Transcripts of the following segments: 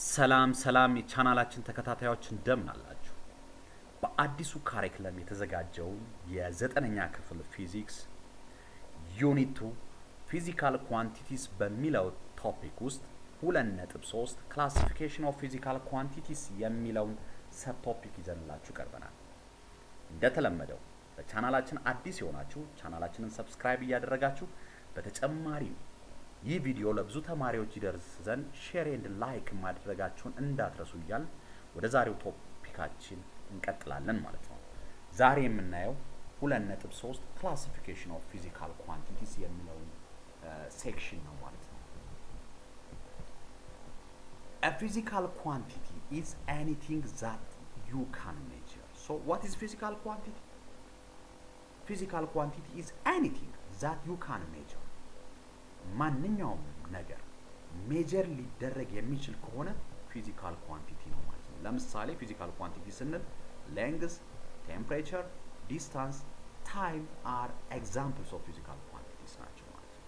ሰላም የቻናላችን ተከታታዮች እንደምን አላችሁ? በአዲሱ ካሪኩለም የተዘጋጀው የ9ኛ ክፍል ፊዚክስ ዩኒት 2 ፊዚካል ኳንቲቲስ በሚለው ቶፒክ ውስጥ 2.3 ክላሲፊኬሽን ኦፍ ፊዚካል ኳንቲቲስ የሚለውን ሰብ ቶፒክ ይዘንላችሁ ቀርበናል። እንደተለመደው በቻናላችን አዲስ የሆናችሁ ቻናላችንን ሰብስክራይብ እያደረጋችሁ በተጨማሪም ይህ ቪዲዮ ለብዙ ተማሪዎች ይደርስ ዘንድ ሼር ኤንድ ላይክ ማድረጋችሁን እንዳትረሱ እያል ወደ ዛሬው ቶፒካችን እንቀጥላለን ማለት ነው። ዛሬ የምናየው 2.3 ክላሲፊኬሽን ኦፍ ፊዚካል ኳንቲቲስ የሚለው ሴክሽን ነው ማለት ነው። A physical quantity is anything that you can measure. So what is physical quantity? Physical quantity is anything that you can measure. ማንኛውም ነገር ሜጀር ሊደረግ የሚችል ከሆነ ፊዚካል ኳንቲቲ ነው ማለት ነው። ለምሳሌ ፊዚካል ኳንቲቲ ስንል length, temperature, distance, time are examples of physical quantities ናቸው ማለት ነው።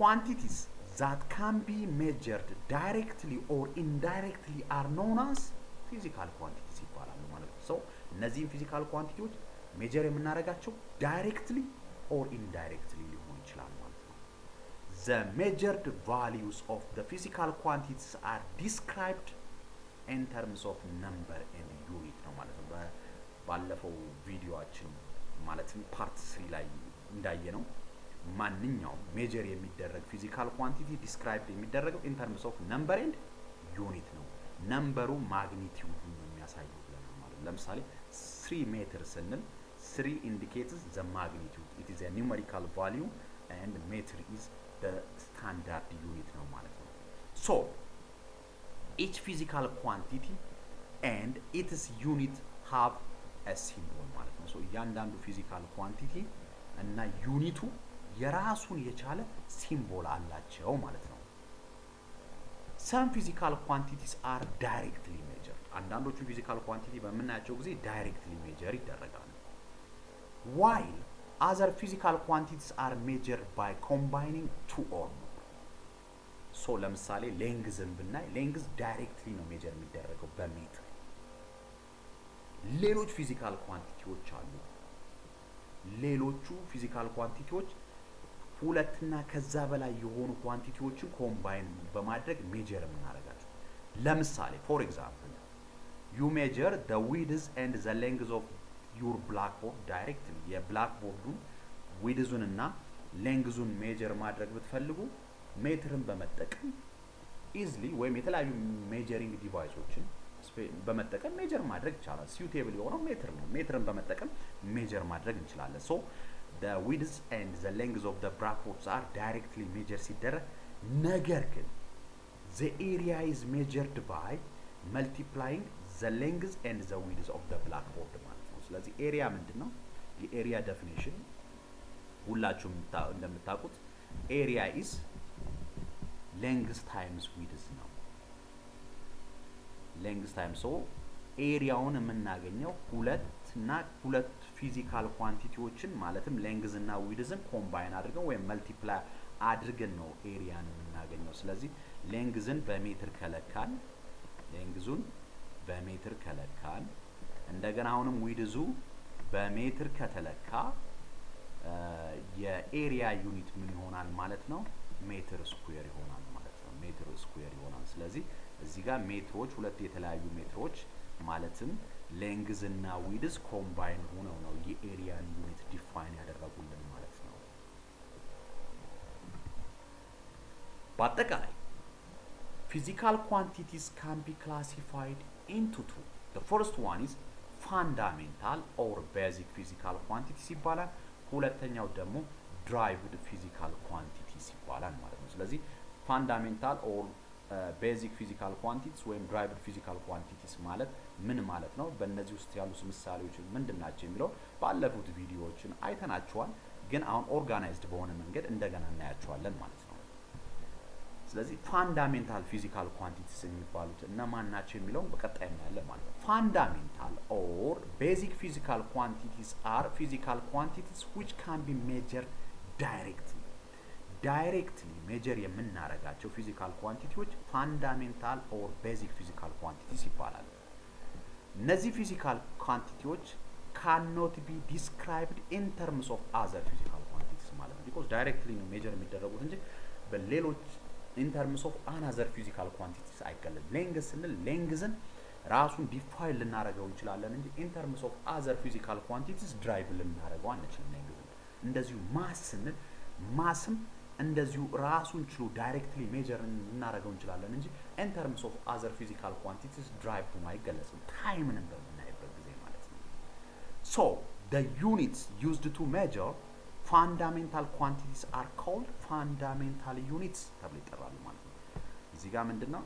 Quantities that can be measured directly or indirectly are known as physical quantities ይባላሉ ማለት ነው። እነዚህን ፊዚካል ኳንቲቲዎች ሜጀር የምናደርጋቸው directly or indirectly ሊሆን ይችላል ማለት ነው። The measured values of the physical quantities are described in terms of number and unit ነው ማለት ነው። ባለፈው ቪዲዮአችን ማለትም ፓርት 3 ላይ እንዳየነው ማንኛውም ሜጀር የሚደረግ ፊዚካል ኳንቲቲ ዲስክራይብድ የሚደረገው in terms of number and unit ነው። ነምበሩ ማግኒቲዩዱን የሚያሳየው ብለናል ማለት ነው። ለምሳሌ 3 ሜትር ስንል 3 indicates the magnitude. It is a numerical value and meter is the standard unit ነው ማለት ነው። So each physical quantity and its unit have a symbol ማለት ነው። እያንዳንዱ ፊዚካል ኳንቲቲ እና ዩኒቱ የራሱን የቻለ ሲምቦል አላቸው ማለት ነው። Some physical quantities are directly measured. አንዳንዶቹ ፊዚካል ኳንቲቲ በመናያቸው ጊዜ directly measure ይደረጋሉ. While other physical quantities are measured by combining two or more. ለምሳሌ lengthን ብናይ length directly ነው ሜጀር የሚደረገው በሜትር። ሌሎች ፊዚካል ኳንቲቲዎች አሉ። ሌሎቹ ፊዚካል ኳንቲቲዎች ሁለትና ከዛ በላይ የሆኑ ኳንቲቲዎችን ኮምባይን በማድረግ ሜጀር የምናደርጋቸው። ለምሳሌ for example you measure the width and the length of your blackboard directly. የብላክቦርዱን ዊድዙን እና ሌንግዙን ሜጀር ማድረግ ብትፈልጉ ሜትርን በመጠቀም ኢዝሊ ወይም የተለያዩ ሜጀሪንግ ዲቫይሶችን በመጠቀም ሜጀር ማድረግ ይቻላል። suitable የሆነው ሜትር ነው። ሜትርን በመጠቀም ሜጀር ማድረግ እንችላለን። the width and the length of the blackboards are directly measured ሲደረግ ነገር ግን the area is measured by multiplying the length and the width of the blackboard ማለት ነው። ስለዚህ ኤሪያ ምንድነው? የኤሪያ ዴፊኒሽን ሁላችሁም እንደምታውቁት ኤሪያ is length times width ነው። length times ኤሪያውን የምናገኘው ሁለት ፊዚካል ኳንቲቲዎችን ማለትም length እና widthን ኮምባይን አድርገን ወይም መልቲፕላይ አድርገን ነው ኤሪያን የምናገኘው። ስለዚህ lengthን በሜትር ከለካን lengthን በሜትር ከለካን እንደገና አሁንም ዊድዙ በሜትር ከተለካ የኤሪያ ዩኒት ምን ይሆናል ማለት ነው? ሜትር ስኩዌር ይሆናል ማለት ነው። ሜትር ስኩዌር ይሆናል። ስለዚህ እዚህ ጋር ሜትሮች ሁለት የተለያዩ ሜትሮች ማለትም ሌንግዝ እና ዊድዝ ኮምባይን ሆነው ነው የኤሪያን ዩኒት ዲፋይን ያደረጉልን ማለት ነው። በአጠቃላይ physical quantities can be classified into two. The first one is fundamental or basic physical quantities ይባላል። ሁለተኛው ደግሞ derived physical quantities ይባላል ማለት ነው። ስለዚህ fundamental or basic physical quantities ወይም derived physical quantities ማለት ምን ማለት ነው? በእነዚህ ውስጥ ያሉ ምሳሌዎች ምንድናቸው የሚለው ባለፉት ቪዲዮዎችን አይተናቸዋል። ግን አሁን ኦርጋናይዝድ በሆነ መንገድ እንደገና እናያቸዋለን ማለት ነው። ስለዚህ ፋንዳሜንታል ፊዚካል ኳንቲቲስ የሚባሉት እነማን ናቸው የሚለው በቀጣይ እናያለን ማለት ነው። ፋንዳሜንታል or basic physical quantities are physical quantities which can be measured directly. ዳይሬክትሊ ሜጀር የምናረጋቸው ፊዚካል ኳንቲቲዎች ፋንዳሜንታል ኦር ቤዚክ ፊዚካል ኳንቲቲስ ይባላሉ። እነዚህ ፊዚካል ኳንቲቲዎች cannot be described in terms of other physical quantities ማለት ነው because directly ነው ሜጀር የሚደረጉት እንጂ በሌሎች in terms of another physical quantities አይገለጽም። ሌንግዝ ስንል ሌንግዝን ራሱን ዲፋይን ልናረጋው እንችላለን እንጂ in terms of other physical quantities ድራይቭ ልናረጋው አንችልም ሌንግዝን። እንደዚሁ ማስ ስንል ማስም እንደዚሁ ራሱን ችሎ ዳይሬክትሊ ሜጀር ልናረጋው እንችላለን እንጂ in terms of other physical quantities ድራይቭ ሆኖ አይገለጽም ታይምን በምናይበት ጊዜ ማለት ነው። So the units used to measure fundamental quantities are called fundamental units ተብሎ ይጠራሉ ማለት ነው። እዚህ ጋር ምንድነው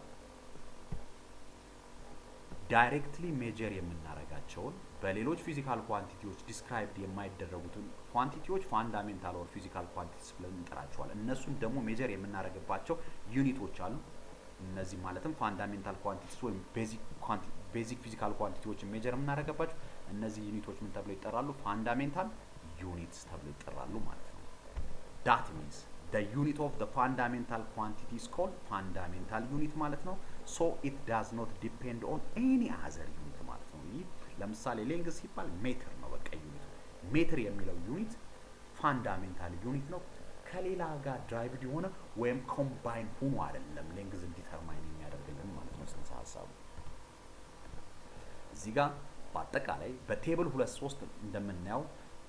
ዳይሬክትሊ ሜጀር የምናረጋቸውን በሌሎች ፊዚካል ኳንቲቲዎች ዲስክራይብድ የማይደረጉትን ኳንቲቲዎች ፋንዳሜንታል ኦር ፊዚካል ኳንቲቲስ ብለን እንጠራቸዋለን። እነሱም ደግሞ ሜጀር የምናረጋባቸው ዩኒቶች አሉ። እነዚህ ማለትም ፋንዳሜንታል ኳንቲቲስ ወይም ቤዚክ ፊዚካል ኳንቲቲዎችን ሜጀር የምናረጋባቸው እነዚህ ዩኒቶች ምን ተብለው ይጠራሉ? ፋንዳሜንታል units ተብለው ይጠራሉ ማለት ነው። that means the unit of the fundamental quantity is called fundamental unit ማለት ነው። so it does not depend on any other unit ማለት ነው። ይህ ለምሳሌ ሌንግዝ ሲባል ሜትር ነው በቃ ዩኒት ሜትር የሚለው ዩኒት ፋንዳሜንታል ዩኒት ነው። ከሌላ ጋር ድራይቭድ የሆነ ወይም ኮምባይን ሆኖ አይደለም ሌንግዝን ዲተርማይን የሚያደርግልን ማለት ነው ጽንሰ ሐሳቡ። እዚህ ጋር በአጠቃላይ በቴብል 2-3 እንደምናየው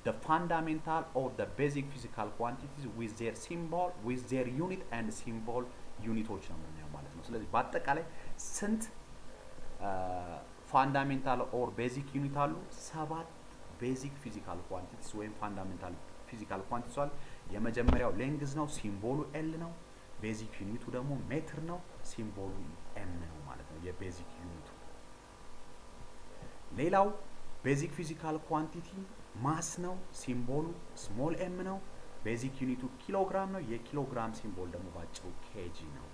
the fundamental or the basic physical quantities with their symbol with their unit and symbol ዩኒቶች ነው የምናየው ማለት ነው። ስለዚህ በአጠቃላይ ስንት ፋንዳሜንታል ኦር ቤዚክ ዩኒት አሉ? 7 ቤዚክ ፊዚካል ኳንቲቲስ ወይም ፋንዳሜንታል ፊዚካል ኳንቲቲስ አሉ። የመጀመሪያው ሌንግዝ ነው፣ ሲምቦሉ ኤል ነው። ቤዚክ ዩኒቱ ደግሞ ሜትር ነው፣ ሲምቦሉ ኤም ነው ማለት ነው የቤዚክ ዩኒቱ። ሌላው ቤዚክ ፊዚካል ኳንቲቲ ማስ ነው፣ ሲምቦሉ ስሞል ኤም ነው። ቤዚክ ዩኒቱ ኪሎግራም ነው፣ የኪሎግራም ሲምቦል ደግሞ ባጭሩ ኬጂ ነው።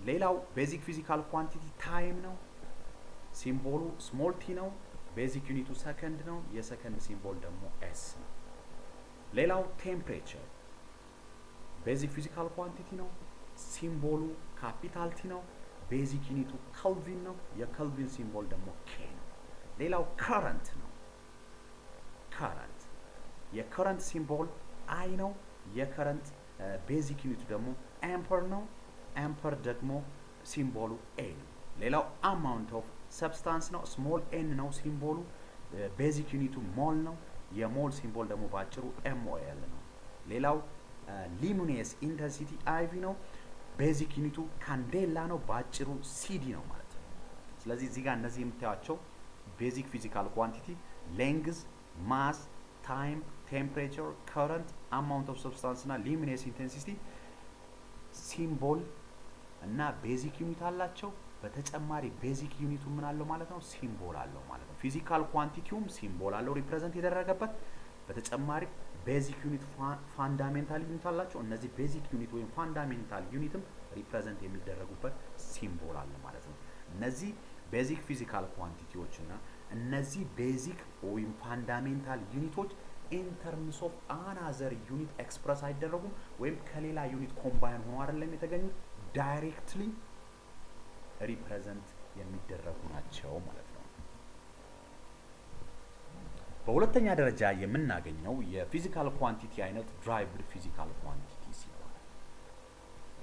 ሌላው ቤዚክ ፊዚካል ኳንቲቲ ታይም ነው፣ ሲምቦሉ ስሞል ቲ ነው። ቤዚክ ዩኒቱ ሰከንድ ነው፣ የሰከንድ ሲምቦል ደግሞ ኤስ ነው። ሌላው ቴምፕሬቸር ቤዚክ ፊዚካል ኳንቲቲ ነው፣ ሲምቦሉ ካፒታል ቲ ነው። ቤዚክ ዩኒቱ ኬልቪን ነው፣ የኬልቪን ሲምቦል ደግሞ ኬ ነው። ሌላው ከረንት ነው። ከረንት የከረንት ሲምቦል አይ ነው፣ የከረንት ቤዚክ ዩኒቱ ደግሞ አምፐር ነው። አምፐር ደግሞ ሲምቦሉ ኤ ነው። ሌላው አማውንት ኦፍ ሰብስታንስ ነው፣ ስሞል ኤን ነው ሲምቦሉ። ቤዚክ ዩኒቱ ሞል ነው፣ የሞል ሲምቦል ደግሞ ባጭሩ ኤምኦኤል ነው። ሌላው ሉሚነስ ኢንተንሲቲ አይቪ ነው፣ ቤዚክ ዩኒቱ ካንዴላ ነው፣ ባጭሩ ሲዲ ነው ማለት ነው። ስለዚህ እዚህ ጋር እነዚህ የምታዩቸው ቤዚክ ፊዚካል ኳንቲቲ ሌንግዝ፣ ማስ፣ ታይም፣ ቴምፕሬቸር፣ ከረንት፣ አማውንት ኦፍ ሰብስታንስ እና ሉሚነስ ኢንተንሲቲ ሲምቦል እና ቤዚክ ዩኒት አላቸው። በተጨማሪ ቤዚክ ዩኒቱ ምን አለው ማለት ነው? ሲምቦል አለው ማለት ነው። ፊዚካል ኳንቲቲውም ሲምቦል አለው ሪፕሬዘንት የተደረገበት። በተጨማሪ ቤዚክ ዩኒት ፋንዳሜንታል ዩኒት አላቸው። እነዚህ ቤዚክ ዩኒት ወይም ፋንዳሜንታል ዩኒትም ሪፕሬዘንት የሚደረጉበት ሲምቦል አለ ማለት ነው። እነዚህ ቤዚክ ፊዚካል ኳንቲቲዎች እና እነዚህ ቤዚክ ወይም ፋንዳሜንታል ዩኒቶች ኢን ተርምስ ኦፍ አናዘር ዩኒት ኤክስፕረስ አይደረጉም ወይም ከሌላ ዩኒት ኮምባይን ሆኖ አይደለም የተገኙት፣ ዳይሬክትሊ ሪፕሬዘንት የሚደረጉ ናቸው ማለት ነው። በሁለተኛ ደረጃ የምናገኘው የፊዚካል ኳንቲቲ አይነት ድራይቭድ ፊዚካል ኳንቲቲስ ይባላል።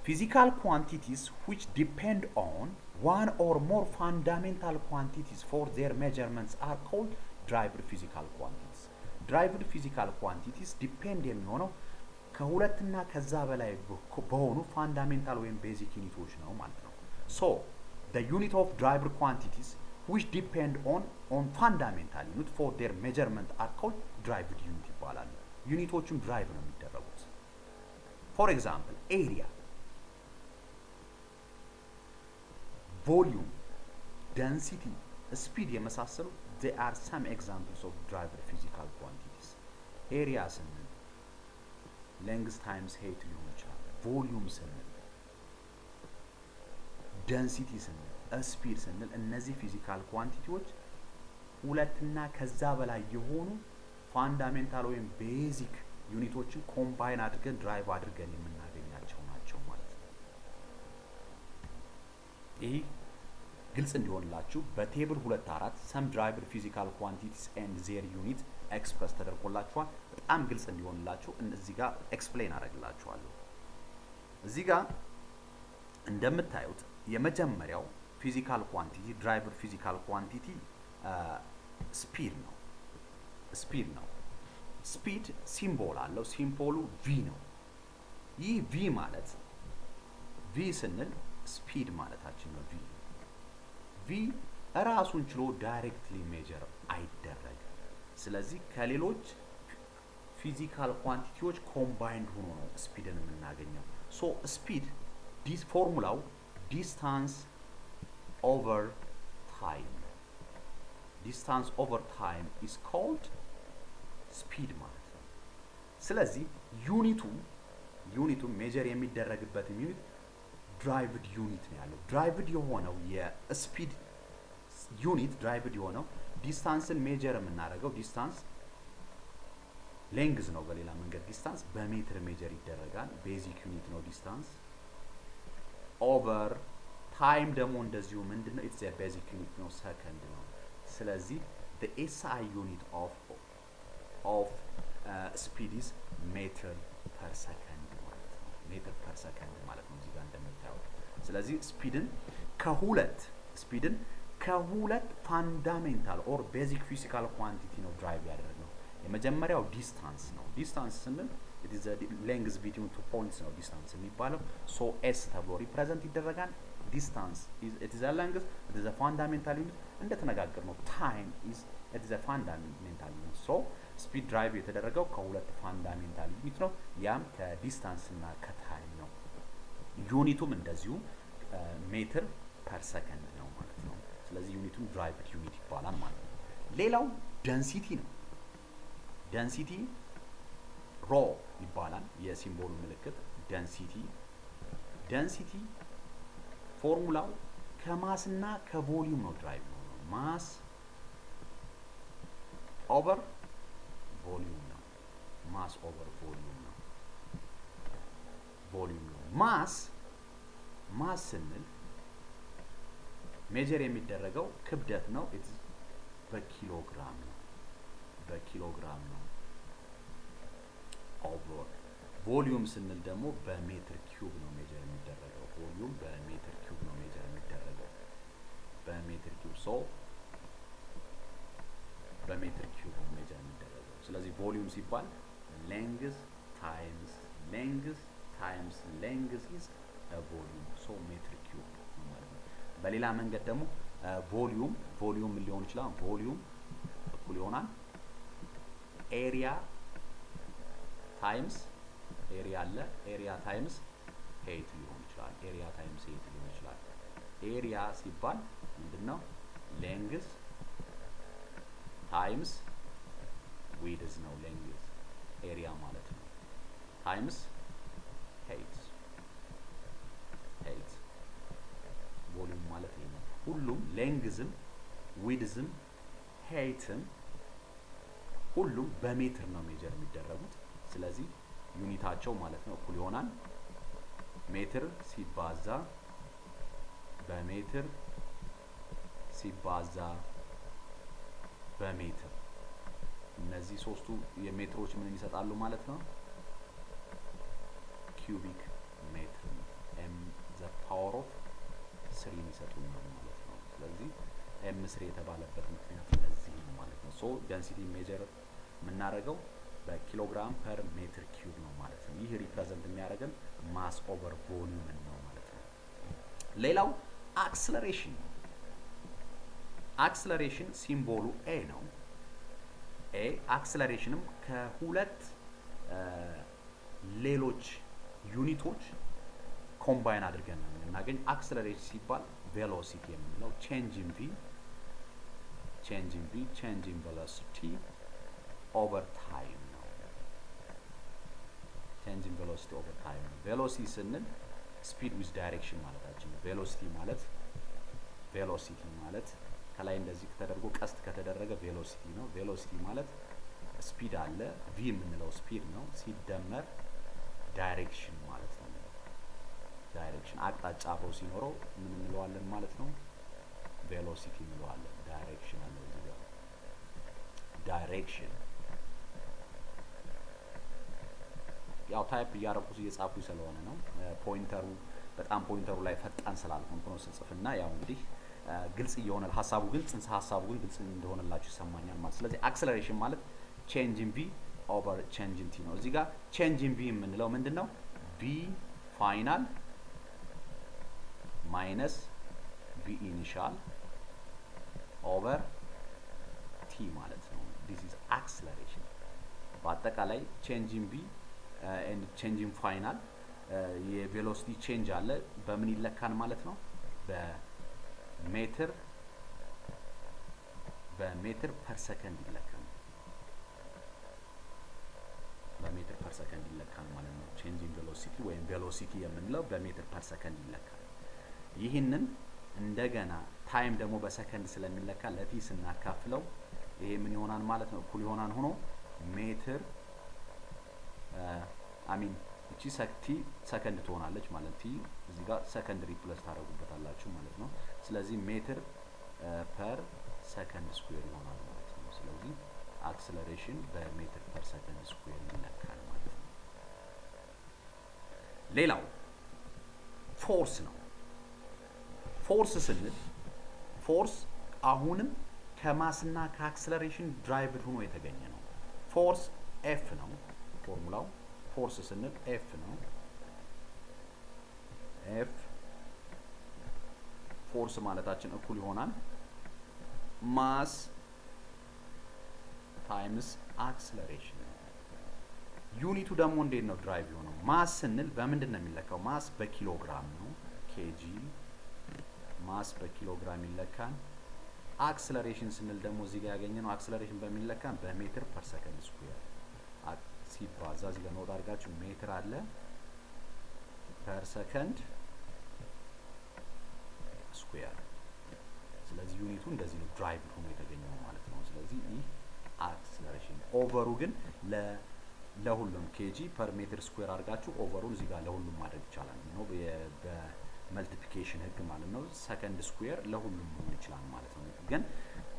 ፊዚካል ኳንቲቲስ which depend on one or more fundamental quantities for their measurements are called derived physical quantities. derived physical quantities depend የሚሆነው ከሁለትና ከዛ በላይ በሆኑ ፋንዳሜንታል ወይም ቤዚክ ዩኒቶች ነው ማለት ነው። so the unit of derived quantities which depend on fundamental unit for their measurement are called derived unit ይባላሉ። ዩኒቶቹም ድራይቭ ነው የሚደረጉት። for example area, volume, density, speed የመሳሰሉ they are some examples of derived physical quantities. area ስንል length times height ሊሆን ይችላል። volume ስንል density ስንል speed ስንል እነዚህ ፊዚካል ኳንቲቲዎች ሁለትና ከዛ በላይ የሆኑ ፋንዳሜንታል ወይም ቤዚክ ዩኒቶችን ኮምባይን አድርገን ድራይቭ አድርገን የምናገኛቸው ናቸው ማለት ነው። ይሄ ግልጽ እንዲሆንላችሁ በቴብል 2.4 some driver physical quantities and their unit express ተደርጎላችኋል። በጣም ግልጽ እንዲሆንላችሁ እዚህ ጋር ኤክስፕሌን አደርግላችኋለሁ። እዚህ ጋር እንደምታዩት የመጀመሪያው ፊዚካል ኳንቲቲ ድራይቨር ፊዚካል ኳንቲቲ ስፒድ ነው። ስፒድ ሲምቦል አለው። ሲምቦሉ ቪ ነው። ይህ ቪ ማለት ቪ ስንል ስፒድ ማለታችን ነው። ቪ ራሱን ችሎ ዳይሬክትሊ ሜጀር አይደረግም። ስለዚህ ከሌሎች ፊዚካል ኳንቲቲዎች ኮምባይንድ ሆኖ ነው ስፒድን የምናገኘው። ሶ ስፒድ ፎርሙላው ዲስታንስ ኦቨር ታይም is called speed ማለት ነው። ስለዚህ ዩኒቱ ሜጀር የሚደረግበት ዩኒት ድራይቭድ ዩኒት ነው ያለው። ድራይቭድ የሆነው የስፒድ ዩኒት ድራይቭድ የሆነው ዲስታንስን ሜጀር የምናደርገው ዲስታንስ ሌንግዝ ነው። በሌላ መንገድ ዲስታንስ በሜትር ሜጀር ይደረጋል። ቤዚክ ዩኒት ነው ዲስታንስ። ኦቨር ታይም ደግሞ እንደዚሁ ምንድነው? ኢትስ ኤ ቤዚክ ዩኒት ነው፣ ሰከንድ ነው። ስለዚህ the SI unit of speed is meter per second ማለት ነው። ሜትር ፐር ሰከንድ ማለት ነው እዚህ ጋር እንደምታዩት። ስለዚህ ስፒድን ከሁለት ፋንዳሜንታል ኦር ቤዚክ ፊዚካል ኳንቲቲ ነው ድራይቭ ያደረግነው። የመጀመሪያው ዲስታንስ ነው። ዲስታንስ ስንል it is the length between two points ነው ዲስታንስ የሚባለው። ሶ s ተብሎ ሪፕሬዘንት ይደረጋል። ዲስታንስ it is a length, it is a fundamental unit። እንደተነጋገርነው ታይም it is a fundamental unit። ሶ ስፒድ ድራይቭ የተደረገው ከሁለት ፋንዳሜንታል ዩኒት ነው። ያም ከዲስታንስ እና ከታይም ነው። ዩኒቱም እንደዚሁ ሜትር ፐር ሰከንድ ነው ማለት ነው። ስለዚህ ዩኒቱም ድራይቭድ ዩኒት ይባላል ማለት ነው። ሌላው ደንሲቲ ነው። ደንሲቲ ሮ ይባላል የሲምቦሉ ምልክት ደንሲቲ ፎርሙላው ከማስና ከቮሊዩም ነው ድራይቭ ነው። ማስ ኦቨር ቮሊዩም ነው። ማስ ኦቨር ቮሊዩም ነው። ማስ ስንል ሜጀር የሚደረገው ክብደት ነው። በኪሎግራም ነው። ኦቨር ቮሊዩም ስንል ደግሞ በሜትር ኪዩብ ነው ሜጀር የሚደረገው። ቮሊዩም በሜትር ኪዩብ ነው ሜጀር የሚደረገው። በሜትር ኪዩብ በሜትር ኪዩብ ነው ሜጀር የሚደረገው። ስለዚህ ቮሊዩም ሲባል ሌንግዝ ታይምስ ሌንግዝ ኢዝ ቮሊዩም። ሶ ሜትር ኪዩብ ማለት ነው። በሌላ መንገድ ደግሞ ቮሊዩም ሊሆን ይችላል። ቮሊዩም እኩል ይሆናል ኤሪያ ታይምስ ኤሪያ ታይምስ ሄይት ሊሆን ይችላል። ኤሪያ ሲባል ምንድነው? ሌንግዝ ታይምስ ዊድዝ ነው። ሌንግዝ ኤሪያ ማለት ነው። ታይምስ ሄይት ቮሊዩም ማለት ይሄ ነው። ሁሉም ሌንግዝም ዊድዝም ሄይትም ሁሉም በሜትር ነው ሜጀር የሚደረጉት። ስለዚህ ዩኒታቸው ማለት ነው እኩል ይሆናል ሜትር ሲባዛ በሜትር ሲባዛ በሜትር። እነዚህ ሶስቱ የሜትሮች ምን ይሰጣሉ ማለት ነው? ኪዩቢክ ሜትር ነው። m the power of 3 ይሰጡናል ማለት ነው። ስለዚህ m 3 የተባለበት ምክንያት ለዚህ ነው ማለት ነው። ሶ ዴንሲቲ ሜጀር የምናደርገው በኪሎግራም ፐር ሜትር ኪዩብ ነው ማለት ነው። ይህ ሪፕሬዘንት የሚያደርገን ማስ ኦቨር ቮሊዩም ነው ማለት ነው። ሌላው አክሰለሬሽን ነው። አክሰለሬሽን ሲምቦሉ a ነው። አክሰለሬሽንም ከሁለት ሌሎች ዩኒቶች ኮምባይን አድርገን ነው የምናገኝ። አክሰለሬሽን ሲባል ቬሎሲቲ የምንለው ቼንጅ ኢን ቬሎሲቲ ኦቨር ታይም ነው። ቼንጅ ኢን ቬሎሲቲ ኦቨር ታይም ነው። ቬሎሲቲ ስንል ስፒድ ዊዝ ዳይሬክሽን ማለታችን ነው። ቬሎሲቲ ማለት ከላይ እንደዚህ ተደርጎ ቀስት ከተደረገ ቬሎሲቲ ነው። ቬሎሲቲ ማለት ስፒድ አለ v የምንለው ስፒድ ነው ሲደመር ዳይሬክሽን ማለት ነው ዳይሬክሽን አቅጣጫ አብሮ ሲኖረው ምን እንለዋለን ማለት ነው ቬሎሲቲ እንለዋለን ዳይሬክሽን አለ እዚህ ጋር ዳይሬክሽን ያው ታይፕ እያረኩት እየጻፉ ስለሆነ ነው ፖይንተሩ በጣም ፖይንተሩ ላይ ፈጣን ስላልሆንኩ ነው ስጽፍና ያው እንግዲህ ግልጽ እየሆነ ሐሳቡ ግን ጽንሰ ሐሳቡ ግን ግልጽ እንደሆነላችሁ ይሰማኛል ማለት ስለዚህ አክሰለሬሽን ማለት change in v over change in t ነው እዚህ ጋር change in v የምንለው ምንድነው v final minus v initial over t ማለት ነው this is acceleration በአጠቃላይ change in v and change in final የቬሎሲቲ ቼንጅ አለ በምን ይለካል ማለት ነው በሜትር ፐር ሰከንድ ይለካል በሜትር ፐር ሰከንድ ይለካል ማለት ነው ቼንጅ ኢን ቬሎሲቲ ወይም ቬሎሲቲ የምንለው በሜትር ፐር ሰከንድ ይለካል ይህንን እንደገና ታይም ደግሞ በሰከንድ ስለሚለካ ለቲ ስናካፍለው ይሄ ምን ይሆናል ማለት ነው እኩል ይሆናል ሆኖ ሜትር አሚን እቺ ሰከንድ ትሆናለች ማለት ቲ እዚህ ጋር ሰከንድ ሪፕሌስ ታደርጉበታላችሁ ማለት ነው ስለዚህ ሜትር ፐር ሰከንድ ስኩዌር ይሆናል ማለት ነው ስለዚህ አክሰለሬሽን በሜትር ፐር ሰከንድ ስኩዌር ይለካል ማለት ነው ሌላው ፎርስ ነው ፎርስ ስንል ፎርስ አሁንም ከማስና ከአክሰለሬሽን ድራይቭድ ሆኖ የተገኘ ነው ፎርስ ኤፍ ነው ፎርሙላው ፎርስ ስንል ኤፍ ነው ኤፍ ፎርስ ማለታችን እኩል ይሆናል ማስ ታይምስ አክሰለሬሽን ዩኒቱ ደግሞ እንዴት ነው ድራይቭ የሆነው ማስ ስንል በምንድን ነው የሚለካው ማስ በኪሎግራም ነው ኬጂ ማስ በኪሎግራም ይለካል አክሰለሬሽን ስንል ደግሞ እዚህ ጋር ያገኘነው አክሰለሬሽን በሚለካን በሜትር ፐር ሰከንድ ስኩዌር ሲባዛ እዚህ ጋር ኖት አድርጋችሁ ሜትር አለ ፐር ሰከንድ ስኩዌር ስለዚህ ዩኒቱ እንደዚህ ነው ድራይቭ ሆኖ የተገኘው ማለት ነው ስለዚህ ይህ አክሰለሬሽን ኦቨሩ ግን ለሁሉም ኬጂ ፐር ሜትር ስኩዌር አድርጋችሁ ኦቨሩን እዚህ ጋር ለሁሉም ማድረግ ይቻላል ነው በመልቲፕሊኬሽን ህግ ማለት ነው ሰከንድ ስኩዌር ለሁሉም ሊሆን ይችላል ማለት ነው ግን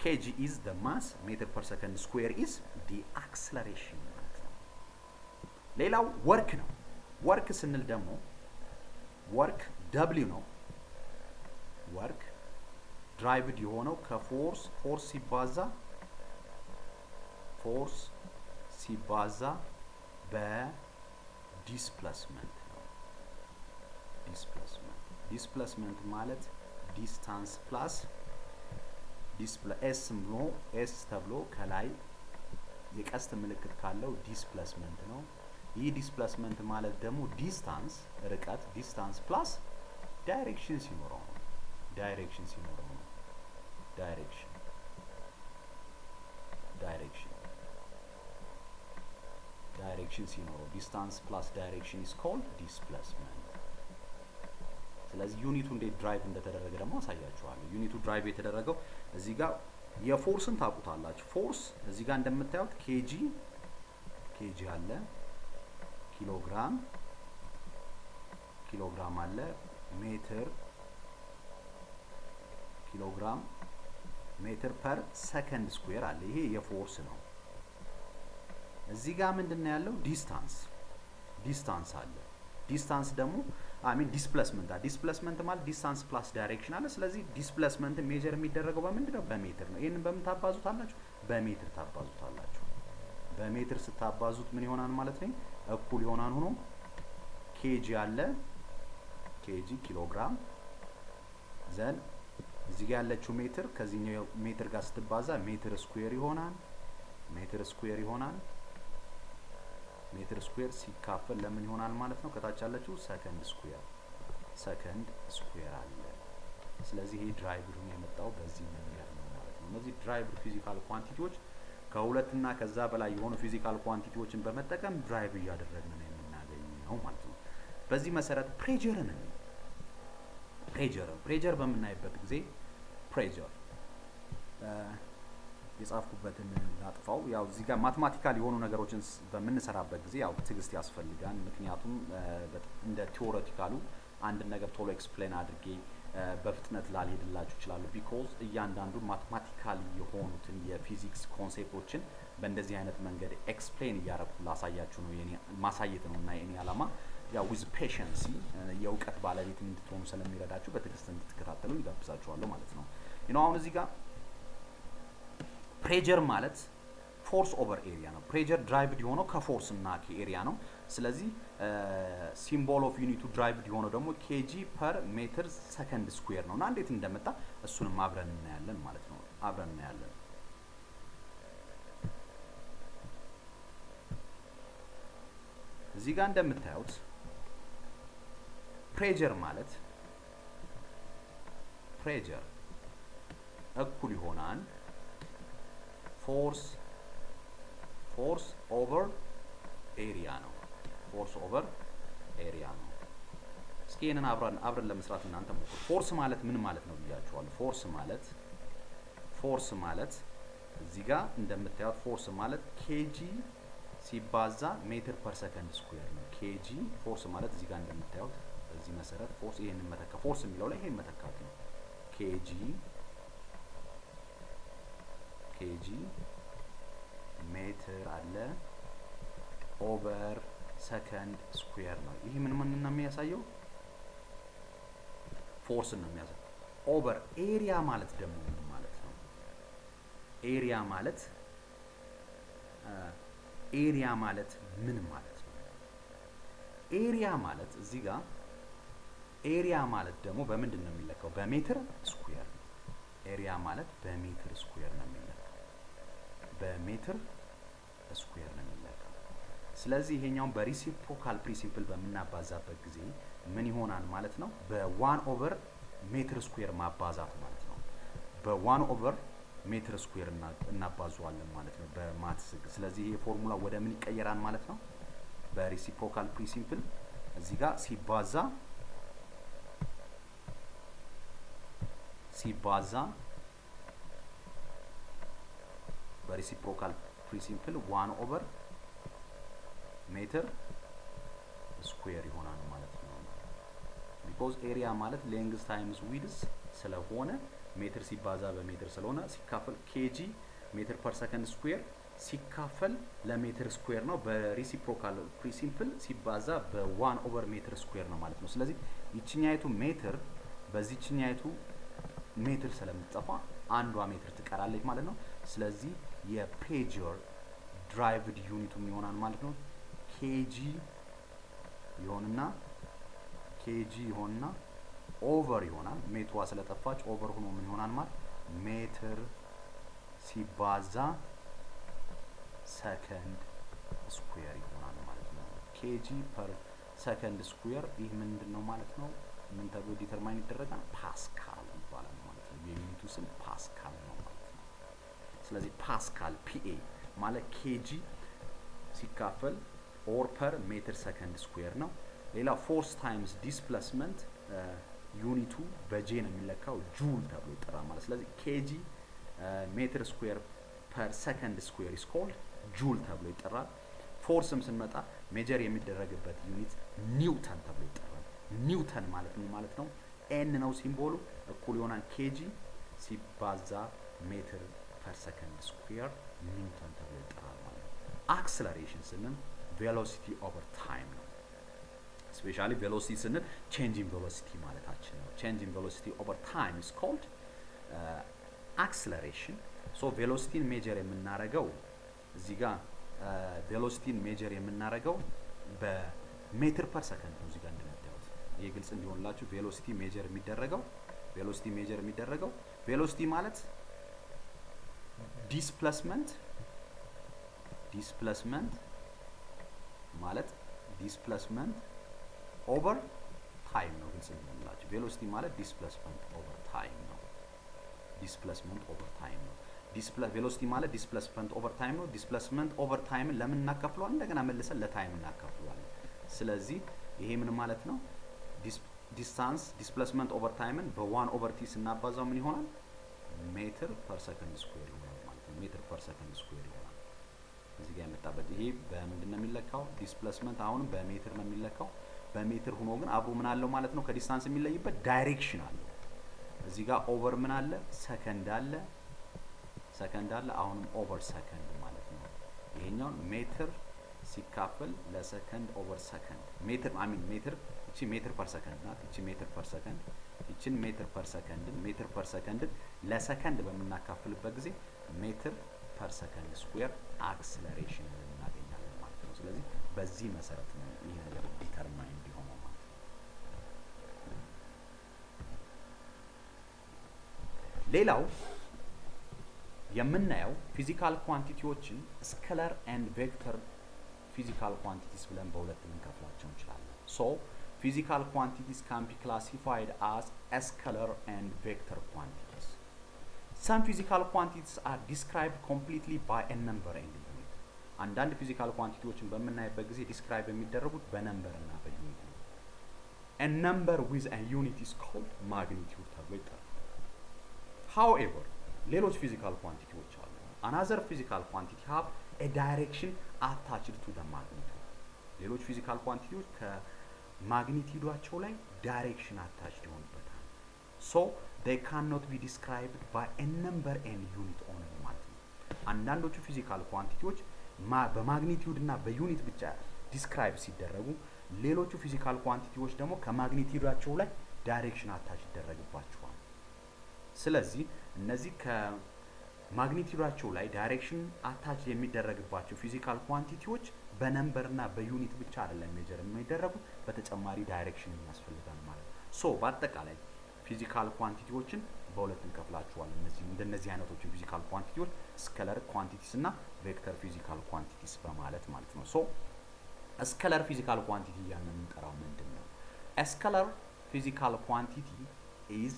ኬጂ is the mass meter per second square is the acceleration ማለት ነው ሌላው ወርክ ነው ወርክ ስንል ደግሞ ወርክ w ነው ወርክ ድራይቭድ የሆነው ከፎርስ ሲባዛ በዲስፕሌስመንት ነው ዲስፕሌስመንት ማለት ዲስታንስ ፕላስ ኤስ ተብሎ ከላይ የቀስት ምልክት ካለው ዲስፕሌስመንት ነው ይህ ዲስፕሌስመንት ማለት ደግሞ ዲስታንስ ርቀት ዲስታንስ ፕላስ ዳይሬክሽን ሲኖረው ነው ዳይሬክሽን ሲኖረው ዲስታንስ ፕላስ ዳይሬክሽን is called displacement ስለዚህ ዩኒቱ እንዴት ድራይቭ እንደተደረገ ደግሞ አሳያችኋለሁ ዩኒቱ ድራይቭ የተደረገው እዚህ ጋር የፎርስን ታውቁታላችሁ ፎርስ እዚህ ጋር እንደምታዩት ኬጂ አለ ኪሎግራም አለ ሜትር ፐር ሰከንድ ስኩዌር አለ ይሄ የፎርስ ነው እዚህ ጋር ምንድነው ያለው ዲስታንስ አለ ዲስታንስ ደግሞ ዲስፕሌስመንት ማለት ዲስታንስ ፕላስ ዳይሬክሽን አለ ስለዚህ ዲስፕሌስመንት ሜጀር የሚደረገው በምንድነው በሜትር ነው ይሄንን በምን ታባዙታላችሁ በሜትር ታባዙታላችሁ በሜትር ስታባዙት ምን ይሆናል ማለት ነው እኩል ይሆናል ሆኖ ኬጂ አለ ኪሎግራም ዘን እዚህ ጋር ያለችው ሜትር ከዚህኛው ሜትር ጋር ስትባዛ ሜትር ስኩዌር ይሆናል ሜትር ስኩዌር ሲካፈል ለምን ይሆናል ማለት ነው ከታች ያለችው ሰከንድ ስኩዌር አለ ስለዚህ ይሄ ድራይቭድ ሆኖ የመጣው በዚህ መንገድ ነው ማለት ነው እነዚህ ድራይቭድ ፊዚካል ኳንቲቲዎች ከሁለት እና ከዛ በላይ የሆኑ ፊዚካል ኳንቲቲዎችን በመጠቀም ድራይቭ እያደረግን ነው የምናገኘው ማለት ነው በዚህ መሰረት ፕሬዠር በመናይበት ጊዜ የጻፍኩበትን ላጥፋው ያው እዚህ ጋር ማቴማቲካሊ የሆኑ ነገሮችን በመንሰራበት ጊዜ ያው ትግስት ያስፈልጋል ምክንያቱም እንደ ቲዮሬቲካሉ አንድ ነገር ቶሎ ኤክስፕሌን አድርጌ በፍጥነት ላልሄድላችሁ ይችላል ቢኮዝ እያንዳንዱ ማቴማቲካሊ የሆኑትን የፊዚክስ ኮንሴፕቶችን በእንደዚህ አይነት መንገድ ኤክስፕሌን ያረኩ ላሳያችሁ ነው የኔ ማሳየት ነውና የኔ አላማ ያው with patience የውቀት ባለቤት እንድትሆኑ ስለሚረዳችሁ በትግስት እንድትከታተሉ ይጋብዛችኋለሁ ማለት ነው አሁን እዚህ ጋር pressure ማለት force over area ነው pressure derived የሆነው ከፎርስ እና ከኤሪያ ነው ስለዚህ symbol of unit to derived የሆነው ደግሞ kg per meter second square ነውና እንዴት እንደመጣ እሱንም አብረን እናያለን ማለት ነው አብረን እናያለን እዚህ ጋር እንደምታዩት pressure ማለት pressure እኩል ይሆናል force over area ነው force over area ነው እስኪ አብረን ለመስራት እናንተ ሞክሩ force ማለት ምን ማለት ነው ብያችኋለሁ force ማለት እዚህ ጋር እንደምታዩት force ማለት kg ሲባዛ ሜትር ፐር ሰከንድ ስኩዌር ነው kg force ማለት እዚህ ጋር እንደምታዩት እዚህ መሰረት force ይሄንን መተካ force የሚለው ላይ ይሄን መተካት ነው kg ሜትር አለ ኦቨር ሰከንድ ስኩዌር ነው ይሄ ምን ነው የሚያሳየው force ነው የሚያሳየው ኦቨር ኤሪያ ማለት ደግሞ ምን ማለት ነው ኤሪያ ማለት ምን ማለት ነው ኤሪያ ማለት እዚህ ጋር ኤሪያ ማለት ደግሞ በምንድን ነው የሚለካው በሜትር ስኩዌር ኤሪያ ማለት በሜትር ስኩዌር ነው የሚለካው በሜትር ስኩዌር ነው የሚለካው ስለዚህ ይሄኛው በሪሲፕሮካል ፕሪንሲፕል በመናባዛበት ጊዜ ምን ይሆናል ማለት ነው በ1 ኦቨር ሜትር ስኩዌር ማባዛት ማለት ነው በ1 ኦቨር ሜትር ስኩዌር እናባዛዋለን ማለት ነው በማትስ ስለዚህ ይሄ ፎርሙላ ወደ ምን ይቀየራል ማለት ነው በሪሲፕሮካል ፕሪንሲፕል እዚህ ጋር ሲባዛ በሪሲፕሮካል ፕሪንሲፕል 1 ኦቨር ሜትር ስኩዌር ይሆናል ማለት ነው because area ማለት length times width ስለሆነ ሜትር ሲባዛ በሜትር ስለሆነ ሲካፈል kg ሜትር ፐር ሰከንድ ስኩዌር ሲካፈል ለሜትር ስኩዌር ነው በሪሲፕሮካል ፕሪንሲፕል ሲባዛ በ1 ኦቨር ሜትር ስኩዌር ነው ማለት ነው ስለዚህ ይችኛይቱ ሜትር በዚህኛይቱ ሜትር ስለምትጠፋ አንዷ ሜትር ትቀራለች ማለት ነው ስለዚህ የፕሬዠር ድራይቭድ ዩኒቱ ምን ይሆናል ማለት ነው kg ይሆንና ኦቨር ይሆናል ሜትሯ ስለጠፋች ኦቨር ሆኖ ምን ይሆናል ማለት ሜትር ሲባዛ ሰከንድ ስኩዌር ይሆናል ማለት ነው kg per second square ይህ ምንድነው ማለት ነው ምን ተብሎ ዲተርማይን ይደረጋል ፓስካል ይባላል ማለት ነው የዩኒቱ ስም ፓስካል ነው ማለት ነው ስለዚህ ፓስካል PA ማለት kg ሲካፈል or per meter second square ነው ሌላ force times displacement ዩኒቱ በጄ ነው የሚለካው ጁል ተብሎ ይጠራል ማለት ስለዚህ kg meter square per second square is called ጁል ተብሎ ይጠራል ፎርስም ስንመጣ ሜጀር የሚደረግበት ዩኒት ኒውተን ተብሎ ይጠራል ኒውተን ማለት ምን ማለት ነው n ነው ሲምቦሉ እኩል ይሆናል kg ሲባዛ ሜትር ፐር ሰከንድ ስኩዌር ኒውተን ተብሎ ይጠራል ማለት ነው አክሰለሬሽን ስንል velocity over time ነው especially velocity ስንል change in velocity ማለታችን ነው change in velocity over time is called acceleration so velocity measure የምናረጋው እዚህ ጋር velocity measure የምናረጋው በሜትር ፐር ሰከንድ ነው እዚህ ጋር እንደምታዩት ይሄ ግልጽ እንዲሆንላችሁ velocity measure የሚደረገው velocity ማለት displacement ማለት displacement over time ነው ግልጽ እንዲሆንላችሁ velocity ማለት displacement over time ነው velocity ማለት displacement over time ነው displacement over time ለምን እናከፍለዋለን እንደገና መልሰን ለታይም እናከፍለዋለን ስለዚህ ይሄ ምን ማለት ነው distance displacement over time በ1 over t ስናባዛው ምን ይሆናል ሜትር ፐር ሰከንድ ስኩዌር ይሆናል ማለት ነው ሜትር ፐር ሰከንድ ስኩዌር ይሆናል። እዚህ ጋር የመጣበት ይሄ በምንድን ነው የሚለካው? ዲስፕሌስመንት አሁን በሜትር ነው የሚለካው። በሜትር ሆኖ ግን አብሮ ምን አለው ማለት ነው? ከዲስታንስ የሚለይበት ዳይሬክሽን አለው። እዚህ ጋር ኦቨር ምን አለ? ሰከንድ አለ። አሁንም ኦቨር ሰከንድ ማለት ነው። ይሄኛው ሜትር ሲካፈል ለሰከንድ ኦቨር ሰከንድ ሜትር ሜትር እቺ ሜትር ፐር ሰከንድ ናት። እቺ ሜትር ፐር ሰከንድ እቺን ሜትር ፐር ሰከንድ ለሰከንድ በመናካፍልበት ጊዜ ሜትር ፐር ሰከንድ ስኩዌር አክሰለሬሽን እናገኛለን ማለት ነው። ስለዚህ በዚህ መሰረት ነው ይሄ ነገር ዲተርማይን እንዲሆነው ማለት ነው። ሌላው የምናየው ፊዚካል ኳንቲቲዎችን ስኬለር ኤንድ ቬክተር ፊዚካል ኳንቲቲስ ብለን በሁለት ልንከፍላቸው እንችላለን። ሶ ፊዚካል ኳንቲቲስ can be classified as scalar and vector quantities. Some physical quantities are described completely by a number and unit. አንዳንድ ፊዚካል ኳንቲቲዎችን በምናይበት ጊዜ ዲስክራይብ የሚደረጉት በነምበር እና በዩኒት ነው። a number with a unit is called magnitude ተብሎ ይጠራል። however ሌሎች ፊዚካል ኳንቲቲዎች አሉ። another physical quantity have a direction attached to the magnitude. ሌሎች ፊዚካል ኳንቲቲዎች ከማግኒቲዩዳቸው ላይ ዳይሬክሽን አታችድ ይሆንበታል። so they cannot be described by a number and unit only ማለት ነው። አንዳንዶቹ ፊዚካል ኳንቲቲዎች በማግኒቲዩድ እና በዩኒት ብቻ ዲስክራይብ ሲደረጉ፣ ሌሎቹ ፊዚካል ኳንቲቲዎች ደግሞ ከማግኒቲዩዳቸው ላይ ዳይሬክሽን አታች ይደረግባቸዋል። ስለዚህ እነዚህ ከማግኒቲዩዳቸው ላይ ዳይሬክሽን አታች የሚደረግባቸው ፊዚካል ኳንቲቲዎች በነምበርና በዩኒት ብቻ አይደለም ሜጀር የሚደረጉት፣ በተጨማሪ ዳይሬክሽን ያስፈልጋል ማለት ነው። ሶ በአጠቃላይ ፊዚካል ኳንቲቲዎችን በሁለት እንከፍላቸዋለን። እንደነዚህ አይነቶቹ ፊዚካል ኳንቲቲዎች ስኬለር ኳንቲቲስ እና ቬክተር ፊዚካል ኳንቲቲስ በማለት ማለት ነው። ሶ ስኬለር ፊዚካል ኳንቲቲ ያንን እንጠራው ምንድነው? ስኬለር ፊዚካል ኳንቲቲ is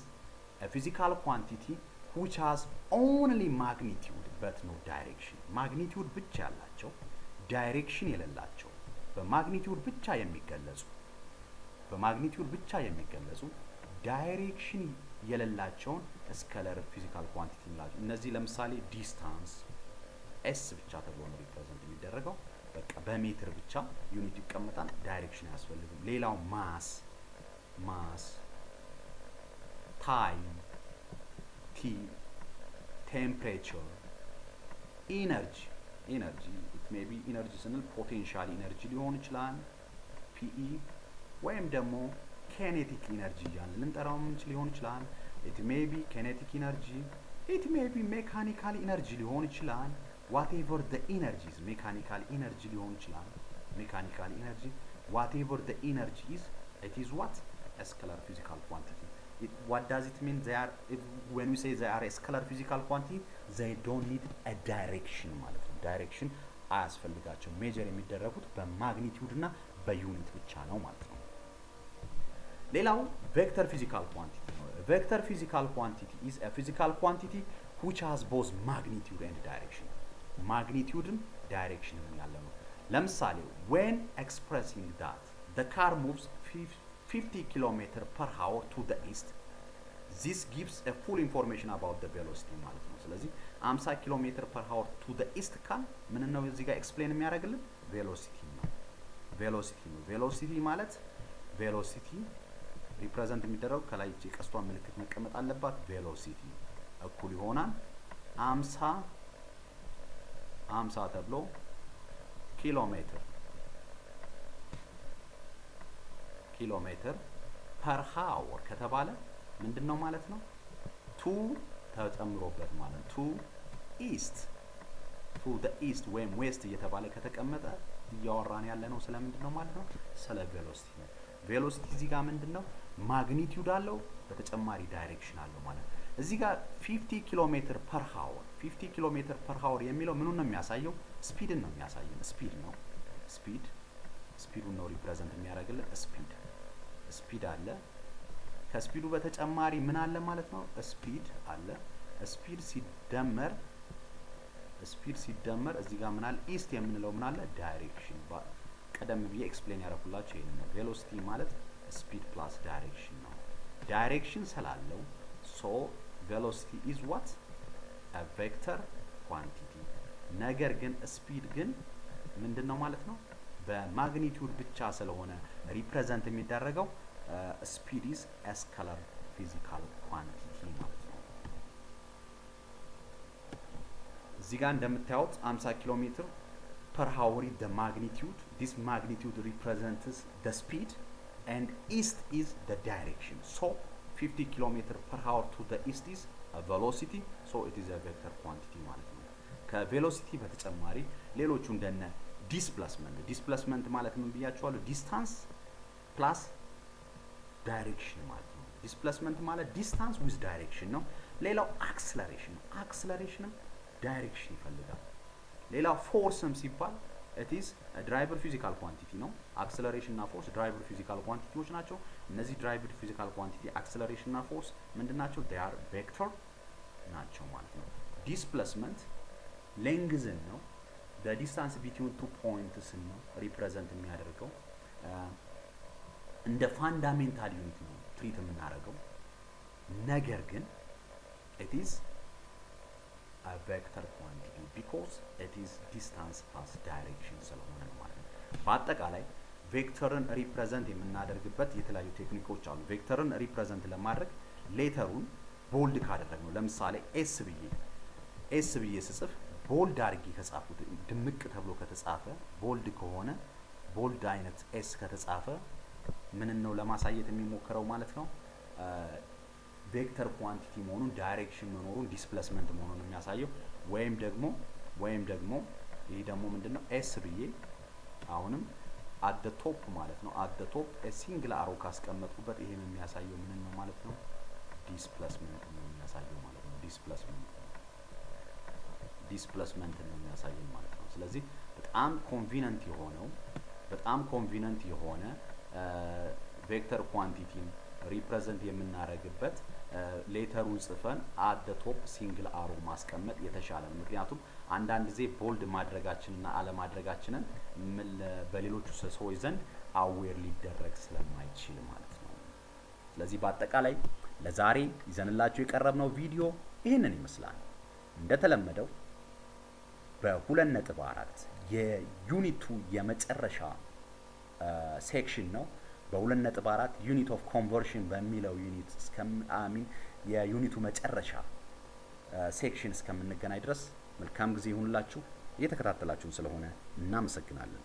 a physical quantity which has only magnitude but no direction. magnitude ብቻ ያላቸው ዳይሬክሽን የሌላቸው በማግኒቲዩድ ብቻ የሚገለጹ ዳይሬክሽን የሌላቸውን ስኬለር ፊዚካል ኳንቲቲ እንላለን። እነዚህ ለምሳሌ ዲስታንስ ኤስ ብቻ ተብሎ ነው ሪፕሬዘንት የሚደረገው። በቃ በሜትር ብቻ ዩኒት ይቀመጣል፣ ዳይሬክሽን አያስፈልግም። ሌላው ማስ ታይም ቲ ቴምፕሬቸር ኢነርጂ it may be ኢነርጂ ስንል ፖቴንሻል ኢነርጂ ሊሆን ይችላል ፒኢ፣ ወይም ደግሞ kinetic energy እያልን ልንጠራው የምንችል ሊሆን ይችላል። it may be kinetic energy, it may be mechanical energy ሊሆን ይችላል። whatever the energy is, mechanical energy ሊሆን ይችላል። mechanical energy, whatever the energy is, it is what? A scalar physical quantity. What does it mean? When we say they are a scalar physical quantity, they don't need a direction ማለት ነው። direction አያስፈልጋቸው። ሜጀር የሚደረጉት በማግኒቲዩድ እና በዩኒት ብቻ ነው ማለት ነው። ሌላው ቬክተር ፊዚካል ኳንቲቲ ነው። ቬክተር ፊዚካል ኳንቲቲ is a physical quantity which has both magnitude and direction. ማግኒቲዩድም ዳይሬክሽንም ያለው ነው። ለምሳሌ when expressing that the car moves 50 km per hour to the east, this gives a full information about the velocity ማለት ነው። ስለዚህ 50 km per hour to the east ካል ምን ነው እዚህ ጋር ኤክስፕሌን የሚያደርግልን ቬሎሲቲ ነው። ቬሎሲቲ ማለት ቬሎሲቲ ሪፕሬዘንት የሚደረገው ከላይ እቺ ቀስቷ ምልክት መቀመጥ አለባት። ቬሎሲቲ እኩል ይሆናል 50 ተብሎ ኪሎሜትር ፐር ሃወር ከተባለ ምንድነው ማለት ነው? ቱ ተጨምሮበት ማለት ቱ the east ወይም ዌስት እየተባለ ከተቀመጠ እያወራን ያለ ነው ስለምንድነው ማለት ነው? ስለ ቬሎሲቲ ነው። ቬሎሲቲ እዚህ ጋር ምንድነው? ማግኒቲዩድ አለው፣ በተጨማሪ ዳይሬክሽን አለው ማለት ነው። እዚህ ጋር 50 ኪሎሜትር ፐር ሃወር የሚለው ምኑን ነው የሚያሳየው? ስፒድን ነው የሚያሳየው። ስፒዱን ነው ሪፕሬዘንት የሚያደርግልን። ስፒድ አለ። ከስፒዱ በተጨማሪ ምን አለ ማለት ነው? ስፒድ አለ። ስፒድ ሲደመር እዚህ ጋር ምን አለ? ኢስት የምንለው ምን አለ? ዳይሬክሽን። ቀደም ብዬ ኤክስፕሌን ያደረኩላችሁ ይሄን ነው። ቬሎሲቲ ማለት ስፒድ ፕላስ ዳይሬክሽን ነው። ዳይሬክሽን ስላለው ሶ ቬሎሲቲ is what? A vector quantity ነገር ግን speed ግን ምንድነው ማለት ነው በማግኒቲዩድ ብቻ ስለሆነ ሪፕሬዘንት የሚደረገው speed is a scalar physical quantity ማለት ነው እዚህ ጋር እንደምታዩት 50 ኪሎ ሜትር per hour is the magnitude this magnitude represents the speed and east is the direction so 50 km per hour to the east is a velocity so it is a vector quantity ማለት ነው ከቬሎሲቲ በተጨማሪ ሌሎቹ እንደነ ዲስፕሌስመንት ማለት ምን ብያችኋለሁ ዲስታንስ ፕላስ ዳይሬክሽን ማለት ነው ዲስፕሌስመንት ማለት ዲስታንስ ዊዝ ዳይሬክሽን ነው ሌላው አክሰለሬሽን ነው አክሰለሬሽንም ዳይሬክሽን ይፈልጋል ሌላው ፎርስም ሲባል it is a driver physical quantity ነው acceleration እና force driver physical quantities ናቸው እነዚህ driver physical quantity acceleration እና force ምንድናቸው they are vector ናቸው ማለት ነው displacement length ነው the distance between two points ነው represent የሚያደርገው እንደ fundamental unit ነው ትሪት የምናደርገው ነገር ግን it is a vector quantity because it is distance plus direction ስለሆነ ማለት ነው በአጠቃላይ ቬክተርን ሪፕሬዘንት የምናደርግበት የተለያዩ ቴክኒኮች አሉ ቬክተርን ሪፕሬዘንት ለማድረግ ሌተሩን ቦልድ ካደረግነው ለምሳሌ ኤስ ብዬ ስጽፍ ቦልድ አድርጌ ከጻፉት ድምቅ ተብሎ ከተጻፈ ቦልድ ከሆነ ቦልድ አይነት ኤስ ከተጻፈ ምን ነው ለማሳየት የሚሞከረው ማለት ነው ቬክተር ኳንቲቲ መሆኑን ዳይሬክሽን መኖሩን ዲስፕሌስመንት መሆኑን የሚያሳየው ወይም ደግሞ ይሄ ደግሞ ምንድነው ኤስ ብዬ አሁንም at the top ማለት ነው at the top a single arrow ካስቀመጥኩበት ይሄን የሚያሳየው ምን ነው ማለት ነው ዲስፕሌስመንት ነው የሚያሳየው ማለት ነው ዲስፕሌስመንት ነው የሚያሳየው ማለት ነው ስለዚህ በጣም ኮንቬኒየንት የሆነ ቬክተር ኳንቲቲን ሪፕሬዘንት የምናደርግበት ሌተሩን ጽፈን at the top single arrow ማስቀመጥ የተሻለ ነው ምክንያቱም አንዳንድ ጊዜ ቦልድ ማድረጋችንና አለማድረጋችንን በሌሎቹ ሰዎች ዘንድ አዌር ሊደረግ ስለማይችል ማለት ነው ስለዚህ በአጠቃላይ ለዛሬ ይዘንላችሁ የቀረብነው ቪዲዮ ይሄንን ይመስላል እንደተለመደው በ2.4 የዩኒቱ የመጨረሻ ሴክሽን ነው በ2.4 ዩኒት ኦፍ ኮንቨርሽን በሚለው ዩኒት የዩኒቱ መጨረሻ ሴክሽን እስከምንገናኝ ድረስ መልካም ጊዜ ይሁንላችሁ እየተከታተላችሁን ስለሆነ እናመሰግናለን